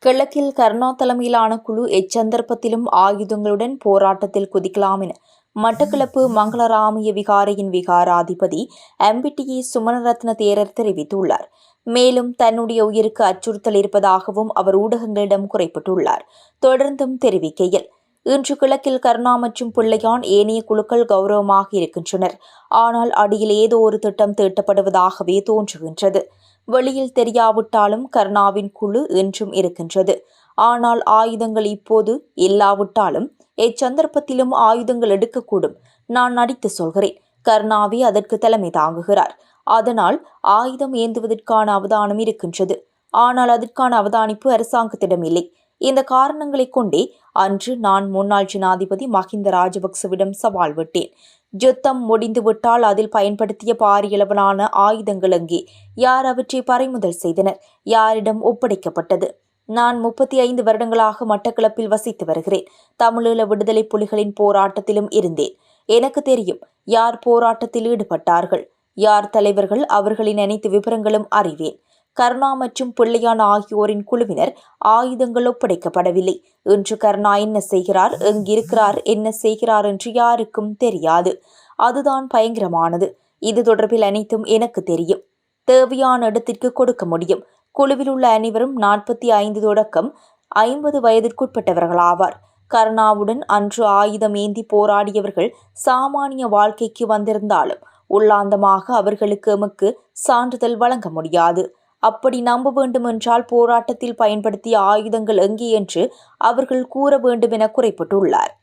கிழக்கில் கருணா தலைமையிலான குழு எச்சந்தர்ப்பத்திலும் ஆயுதங்களுடன் போராட்டத்தில் குதிக்கலாம் என மட்டக்களப்பு மங்களராமய விகாரையின் விகாராதிபதி எம்பிட்டிஏ சுமணரத்ன தேரர் தெரிவித்துள்ளார். மேலும் தன்னுடைய உயிருக்கு அச்சுறுத்தல் இருப்பதாகவும் அவர் ஊடகங்களிடம் குறைப்பட்டுள்ளார். தொடர்ந்தும் தெரிவிக்கையில், இன்று கிழக்கில் கருணா மற்றும் பிள்ளையான் ஏனைய குழுக்கள் கௌரவமாக இருக்கின்றனர். ஆனால் அடியில் ஏதோ ஒரு திட்டம் தீட்டப்படுவதாகவே தோன்றுகின்றது. வெளியில் தெரியாவிட்டாலும் கருணாவின் குழு என்றும் இருக்கின்றது. ஆனால் ஆயுதங்கள் இப்போது இல்லாவிட்டாலும் எச்சந்தர்ப்பத்திலும் ஆயுதங்கள் எடுக்கக்கூடும். நான் நடித்து சொல்கிறேன். கருணாவே அதற்கு தலைமை தாங்குகிறார். அதனால் ஆயுதம் ஏந்துவதற்கான அவதானம் இருக்கின்றது. ஆனால் அதற்கான அவதானிப்பு அரசாங்கத்திடம் இல்லை. இந்த காரணங்களை கொண்டே அன்று நான் முன்னாள் ஜனாதிபதி மஹிந்த ராஜபக்சவிடம் சவால் விட்டேன். யுத்தம் முடிந்துவிட்டால் அதில் பயன்படுத்திய பாரியளவிலான ஆயுதங்கள் எங்கே? யார் அவற்றை பறிமுதல் செய்தனர்? யாரிடம் ஒப்படைக்கப்பட்டது? நான் 35 வருடங்களாக மட்டக்களப்பில் வசித்து வருகிறேன். தமிழீழ விடுதலை புலிகளின் போராட்டத்திலும் இருந்தேன். எனக்கு தெரியும் யார் போராட்டத்தில் ஈடுபட்டார்கள், யார் தலைவர்கள், அவர்களின் அனைத்து விவரங்களும் அறிவேன். கருணா மற்றும் பிள்ளையான் ஆகியோரின் குழுவினர் ஆயுதங்கள் ஒப்படைக்கப்படவில்லை. இன்று கருணா என்ன செய்கிறார், எங்கிருக்கிறார், என்ன செய்கிறார் என்று யாருக்கும் தெரியாது. அதுதான் பயங்கரமானது. இது தொடர்பில் அனைத்தும் எனக்கு தெரியும். தேவையான இடத்திற்கு கொடுக்க முடியும். குழுவில் உள்ள அனைவரும் 45 தொடக்கம் 50 வயதிற்குட்பட்டவர்களாவார். கருணாவுடன் அன்று ஆயுதம் ஏந்தி போராடியவர்கள் சாமானிய வாழ்க்கைக்கு வந்திருந்தாலும் உள்ளாந்தமாக அவர்களுக்கு எமக்கு சான்றிதழ் வழங்க முடியாது. அப்படி நம்ப வேண்டும் என்றால் போராட்டத்தில் பயன்படுத்திய ஆயுதங்கள் எங்கே என்று அவர்கள் கூற வேண்டும் என குறைப்பட்டுள்ளார்.